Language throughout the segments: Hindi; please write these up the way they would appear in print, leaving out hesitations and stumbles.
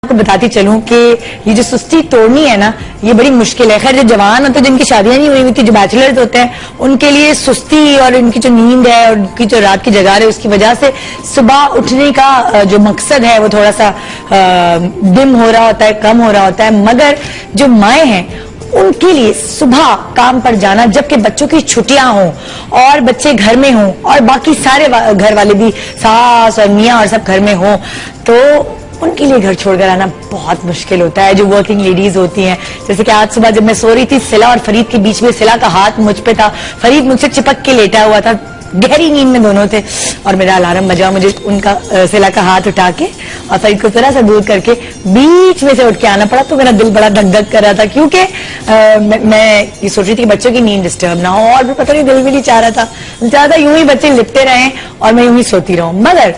आपको बताती चलूं कि ये जो सुस्ती तोड़नी है ना, ये बड़ी मुश्किल है। खैर जो जवान होते हैं, जिनकी शादियां नहीं हुई थी, जो बैचलर्स होते हैं, उनके लिए सुस्ती और इनकी जो नींद है और उनकी जो रात की जगार है, उसकी वजह से सुबह उठने का जो मकसद है वो थोड़ा सा डिम हो रहा होता है, कम हो रहा होता है। मगर जो माएँ हैं उनके लिए सुबह काम पर जाना, जबकि बच्चों की छुट्टियां हों और बच्चे घर में हों और बाकी सारे घर वाले भी, सास और मियाँ और सब घर में हों, तो उनके लिए घर छोड़कर आना बहुत मुश्किल होता है। जो वर्किंग लेडीज होती हैं, जैसे कि आज सुबह जब मैं सो रही थी, सिला और फरीद के बीच में, सिला का हाथ मुझ पे था, फरीद मुझसे चिपक के लेटा हुआ था, गहरी नींद में दोनों थे, और मेरा अलार्म बजा, मुझे उनका सिला का हाथ उठा के और फरीद को जरा सा दूर करके बीच में से उठ के आना पड़ा। तो मेरा दिल बड़ा धक धक कर रहा था, क्योंकि मैं ये सोच रही थी कि बच्चों की नींद डिस्टर्ब ना हो, और भी पता नहीं दिल भी नहीं चाह रहा था, ज्यादा यूं ही बच्चे लिपटे रहे और मैं यूं ही सोती रहूं। मगर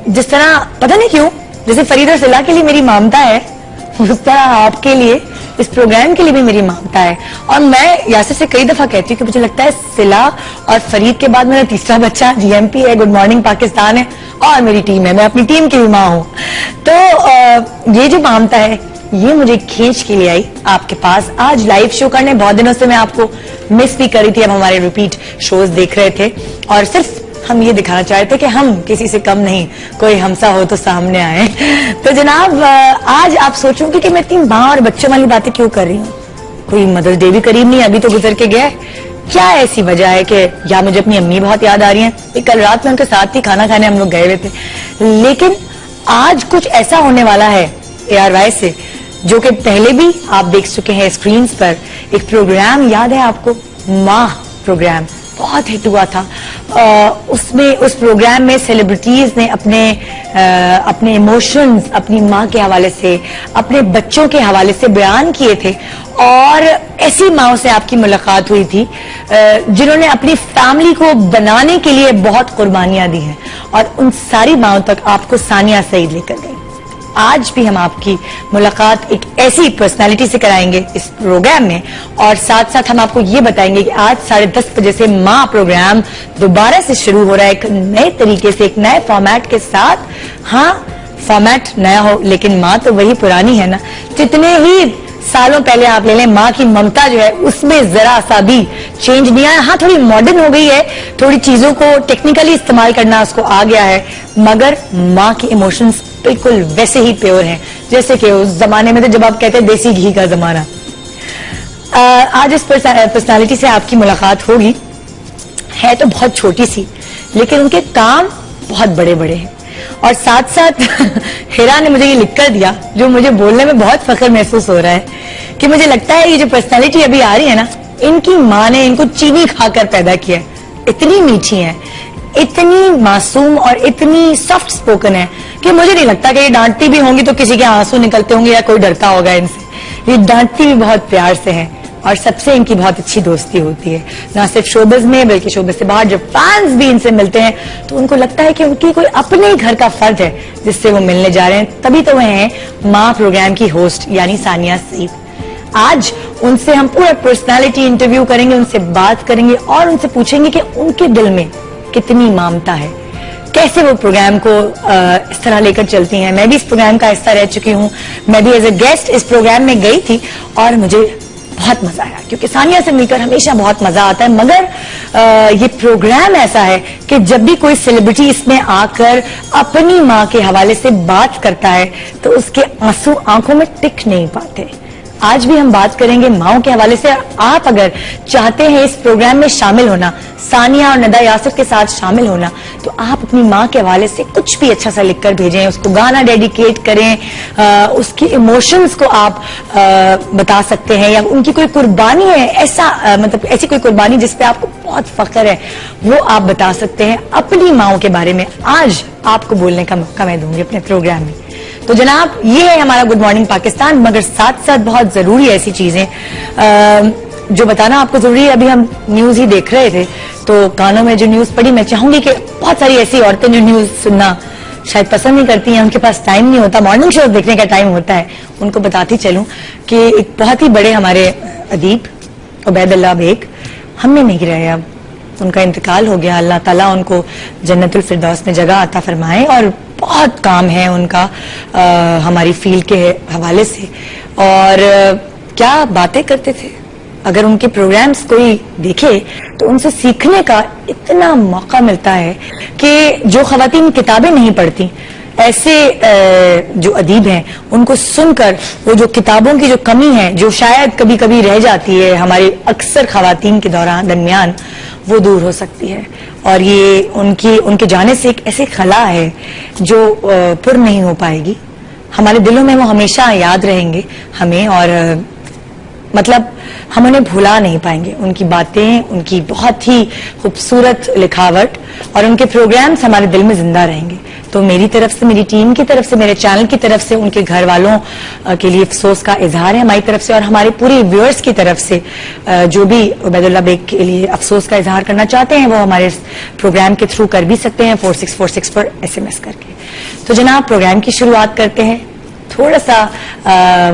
जिस तरह पता नहीं क्यों, जैसे फरीद और सिला के लिए मेरी ममता है, उस तरह आपके लिए, इस प्रोग्राम के लिए भी मेरी ममता है। और मैं यासिर से कई दफा कहती हूँ कि मुझे लगता है सिला और फरीद के बाद मेरा तीसरा बच्चा जीएमपी है, गुड मॉर्निंग पाकिस्तान है, और मेरी टीम है, मैं अपनी टीम की भी माँ हूँ। तो ये जो ममता है, ये मुझे खींच के लिए आई आपके पास आज लाइव शो करने। बहुत दिनों से मैं आपको मिस भी करी थी, अब हमारे रिपीट शोज देख रहे थे, और सिर्फ हम ये दिखाना चाहते थे कि हम किसी से कम नहीं, कोई हमसा हो तो सामने आए। तो जनाब, आज आप सोचोगे कि मैं इतनी माँ और बच्चों वाली बातें क्यों कर रही हूँ? कोई मदर्स डे भी करीब नहीं, अभी तो गुजर के गया है। क्या ऐसी वजह है कि या मुझे अपनी अम्मी बहुत याद आ रही है, कल रात में उनके साथ ही खाना खाने हम लोग गए हुए थे, लेकिन आज कुछ ऐसा होने वाला है ARY से, जो कि पहले भी आप देख चुके हैं स्क्रीन पर। एक प्रोग्राम याद है आपको, माँ प्रोग्राम, बहुत हिट हुआ था। उसमें, उस प्रोग्राम में सेलिब्रिटीज ने अपने इमोशंस अपनी माँ के हवाले से, अपने बच्चों के हवाले से बयान किए थे, और ऐसी माँओं से आपकी मुलाकात हुई थी जिन्होंने अपनी फैमिली को बनाने के लिए बहुत कुर्बानियां दी हैं, और उन सारी माँओं तक आपको सानिया सईद लेकर गई। आज भी हम आपकी मुलाकात एक ऐसी पर्सनालिटी से कराएंगे इस प्रोग्राम में, और साथ साथ हम आपको ये बताएंगे कि आज 10:30 बजे से माँ प्रोग्राम दोबारा से शुरू हो रहा है, एक नए तरीके से, एक नए फॉर्मेट के साथ। हाँ, फॉर्मेट नया हो, लेकिन माँ तो वही पुरानी है ना। जितने ही सालों पहले आप ले लें, माँ की ममता जो है उसमें जरा सा भी चेंज नहीं आया। हाँ, थोड़ी मॉडर्न हो गई है, थोड़ी चीजों को टेक्निकली इस्तेमाल करना उसको आ गया है, मगर माँ के इमोशंस बिल्कुल वैसे ही प्योर हैं जैसे कि उस जमाने में, तो जब आप कहते हैं देसी घी का जमाना। आज इस पर्सनालिटी से आपकी मुलाकात होगी, है तो बहुत छोटी सी, लेकिन उनके काम बहुत बड़े बड़े हैं। और साथ साथ हिरा ने मुझे ये लिख कर दिया, जो मुझे बोलने में बहुत फख्र महसूस हो रहा है, कि मुझे लगता है ये जो पर्सनालिटी अभी आ रही है ना, इनकी माँ ने इनको चीनी खाकर पैदा किया है। इतनी मीठी है, इतनी मासूम और इतनी सॉफ्ट स्पोकन है कि मुझे नहीं लगता कि ये डांटती भी होंगी तो किसी के आंसू निकलते होंगे या कोई डरता होगा इनसे। ये डांटती भी बहुत प्यार से है, और सबसे इनकी बहुत अच्छी दोस्ती होती है, ना सिर्फ शोबिज में बल्कि शोबिज से बाहर जब फैंस भी इनसे मिलते हैं तो उनको लगता है कि उनकी कोई अपने ही घर का फर्द है जिससे वो मिलने जा रहे हैं। तभी तो वह हैं माँ प्रोग्राम की होस्ट, यानी सानिया सईद। आज उनसे हम पूरा पर्सनालिटी इंटरव्यू करेंगे, उनसे बात करेंगे और उनसे पूछेंगे कि उनके दिल में कितनी ममता है, कैसे वो प्रोग्राम को इस तरह लेकर चलती हैं। मैं भी इस प्रोग्राम का हिस्सा रह चुकी हूँ, मैं भी एज ए गेस्ट इस प्रोग्राम में गई थी और मुझे बहुत मजा आया, क्योंकि सानिया से मिलकर हमेशा बहुत मजा आता है। मगर ये प्रोग्राम ऐसा है कि जब भी कोई सेलिब्रिटी इसमें आकर अपनी माँ के हवाले से बात करता है तो उसके आंसू आंखों में टिक नहीं पाते। आज भी हम बात करेंगे माओं के हवाले से। आप अगर चाहते हैं इस प्रोग्राम में शामिल होना, सानिया और नदा यासिर के साथ शामिल होना, तो आप अपनी माँ के हवाले से कुछ भी अच्छा सा लिखकर भेजें, उसको गाना डेडिकेट करें, उसकी इमोशंस को आप बता सकते हैं, या उनकी कोई कुर्बानी है, ऐसा मतलब ऐसी कोई कुर्बानी जिस पे आपको बहुत फख्र है, वो आप बता सकते हैं अपनी माओं के बारे में। आज आपको बोलने का मौका मैं दूंगी अपने प्रोग्राम में। तो जनाब, ये है हमारा गुड मॉर्निंग पाकिस्तान, मगर साथ साथ बहुत जरूरी है ऐसी चीजें जो बताना आपको जरूरी है। अभी हम न्यूज ही देख रहे थे तो कानों में जो न्यूज पड़ी, मैं चाहूंगी कि बहुत सारी ऐसी औरतें जो न्यूज सुनना शायद पसंद नहीं करती हैं, उनके पास टाइम नहीं होता, मॉर्निंग शो देखने का टाइम होता है, उनको बताती चलूं कि एक बहुत ही बड़े हमारे अदीब उबैदुल्लाह बेग हमने नहीं रहे अब, उनका इंतकाल हो गया। अल्लाह ताला उनको जन्नतुल फिरदौस में जगह अता फरमाए। और बहुत काम है उनका हमारी फील्ड के हवाले से। और क्या बातें करते थे। अगर उनके प्रोग्राम्स कोई देखे तो उनसे सीखने का इतना मौका मिलता है कि जो खवातीन किताबें नहीं पढ़ती, ऐसे जो अदीब हैं उनको सुनकर वो जो किताबों की जो कमी है, जो शायद कभी कभी रह जाती है हमारी अक्सर खवातीन के दरमियान, वो दूर हो सकती है। और ये उनके जाने से एक ऐसी खला है जो पुर नहीं हो पाएगी। हमारे दिलों में वो हमेशा याद रहेंगे हमें, और मतलब हम उन्हें भुला नहीं पाएंगे। उनकी बातें, उनकी बहुत ही खूबसूरत लिखावट और उनके प्रोग्राम्स हमारे दिल में जिंदा रहेंगे। तो मेरी तरफ से, मेरी टीम की तरफ से, मेरे चैनल की तरफ से उनके घर वालों के लिए अफसोस का इजहार है हमारी तरफ से, और हमारे पूरे व्यूअर्स की तरफ से जो भी उबैदुल्लाह बेग के लिए अफसोस का इजहार करना चाहते हैं वो हमारे प्रोग्राम के थ्रू कर भी सकते हैं 4646 पर SMS करके। तो जनाब, प्रोग्राम की शुरुआत करते हैं। थोड़ा सा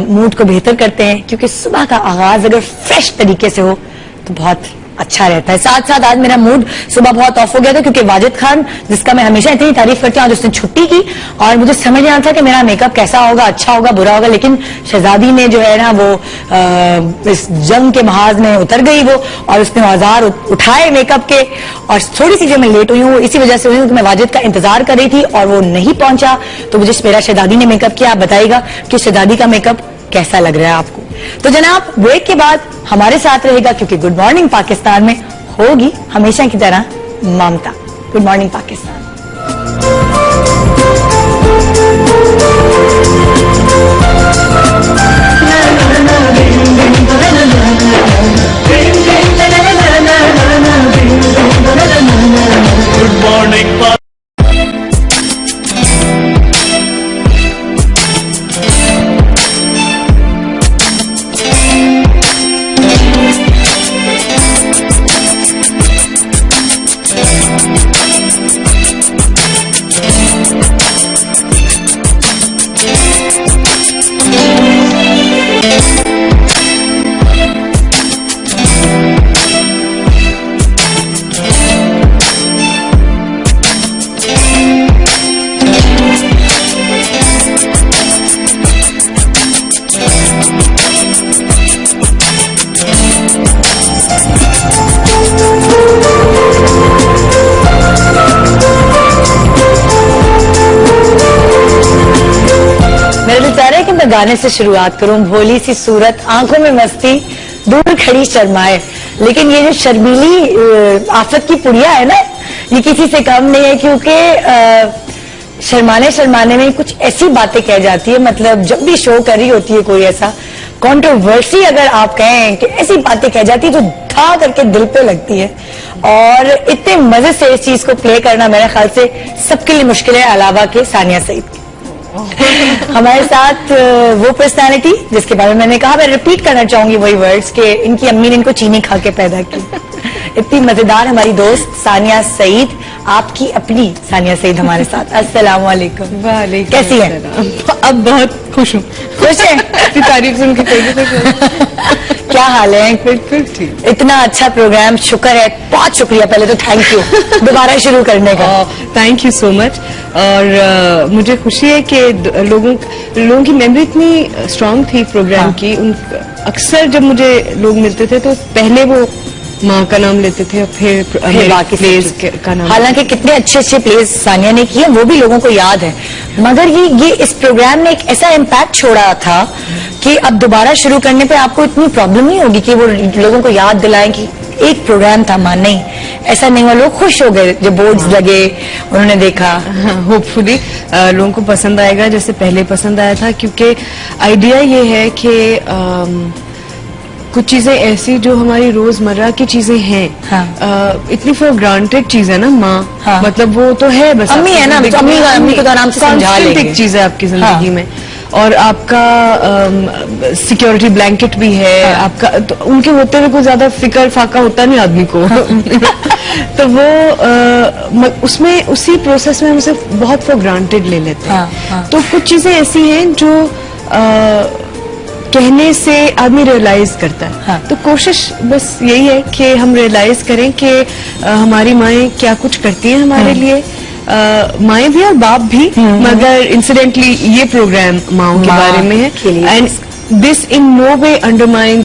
मूड को बेहतर करते हैं, क्योंकि सुबह का आगाज अगर फ्रेश तरीके से हो तो बहुत अच्छा रहता है। साथ साथ आज मेरा मूड सुबह बहुत ऑफ हो गया था, क्योंकि वाजिद खान, जिसका मैं हमेशा इतनी तारीफ करती हूँ, आज उसने छुट्टी की और मुझे समझ नहीं आता था कि मेरा मेकअप कैसा होगा, अच्छा होगा, बुरा होगा। लेकिन शहजादी ने जो है ना वो इस जंग के महाज में उतर गई वो, और उसने औजार उठाए मेकअप के। और थोड़ी सी जो मैं लेट हुई हूँ वो इसी वजह से हुई हूँ कि मैं वाजिद का इंतजार कर रही थी और वो नहीं पहुंचा, तो मुझे मेरा शहजादी ने मेकअप किया। आप बताइएगा कि शहजादी का मेकअप कैसा लग रहा है आपको। तो जनाब, ब्रेक के बाद हमारे साथ रहेगा, क्योंकि गुड मॉर्निंग पाकिस्तान में होगी हमेशा की तरह Mamta. Good morning Pakistan. Good morning. गाने से शुरुआत करूं। भोली सी सूरत, आंखों में मस्ती, दूर खड़ी शर्माए। लेकिन ये जो शर्मीली आफत की पुड़िया है ना, ये किसी से कम नहीं है, क्योंकि शर्माने में कुछ ऐसी बातें कह जाती है। मतलब जब भी शो कर रही होती है कोई ऐसा कंट्रोवर्सी, अगर आप कहें कि ऐसी बातें कह जाती है जो धा करके दिल पे लगती है। और इतने मजे से इस चीज को प्ले करना मेरे ख्याल से सबके लिए मुश्किल है, अलावा के सानिया सईद की। हमारे साथ वो पर्सनालिटी जिसके बारे में मैंने कहा, मैं रिपीट करना चाहूंगी वही वर्ड्स कि इनकी अम्मी ने इनको चीनी खा के पैदा की। इतनी मजेदार हमारी दोस्त सानिया सईद, आपकी अपनी सानिया सईद हमारे साथ। अस्सलाम वालेकुम। वालेकुम। कैसी है? अब बहुत खुश हूँ। खुश है? तारीफ सुन के क्या हाल है? बिल्कुल ठीक। इतना अच्छा प्रोग्राम, शुक्र है, बहुत शुक्रिया पहले तो, थैंक यू दोबारा शुरू करने का। Thank you so much. और मुझे खुशी है कि लोगों की मेमोरी इतनी स्ट्रांग थी प्रोग्राम की। अक्सर जब मुझे लोग मिलते थे तो पहले वो माँ का नाम लेते थे और फिर बाकी प्लेस का नाम। हालांकि कितने अच्छे अच्छे प्लेस सानिया ने किए, वो भी लोगों को याद है। मगर ये इस प्रोग्राम ने एक ऐसा इम्पैक्ट छोड़ा था कि अब दोबारा शुरू करने पे आपको इतनी प्रॉब्लम नहीं होगी कि वो लोगों को याद दिलाएं कि एक प्रोग्राम था। मान नहीं, ऐसा नहीं हुआ। लोग खुश हो गए जब बोर्ड्स लगे, उन्होंने देखा। होपफुली लोगों को पसंद आएगा जैसे पहले पसंद आया था, क्योंकि आइडिया ये है कि कुछ चीजें ऐसी जो हमारी रोजमर्रा की चीजें हैं। हाँ। इतनी फॉर ग्रांटेड चीज है ना माँ। हाँ। मतलब वो तो है, बस अम्मी है ना, तो अम्मी को तो आराम से समझा लेंगे। एक चीज है आपकी जिंदगी में, और आपका सिक्योरिटी ब्लैंकेट भी है। हाँ। आपका तो उनके होते हुए कोई ज्यादा फिक्र फाका होता नहीं आदमी को। तो वो उसमें उसी प्रोसेस में हम उसे बहुत फॉर ग्रांटेड ले लेते हैं। हाँ। तो कुछ चीजें ऐसी हैं जो कहने से आदमी रियलाइज करता है। हाँ। तो कोशिश बस यही है कि हम रियलाइज करें कि हमारी माएँ क्या कुछ करती हैं हमारे लिए, माएँ भी और बाप भी, मगर इंसिडेंटली ये प्रोग्राम माओं के माँ बारे में के लिए। है, and this in no way undermine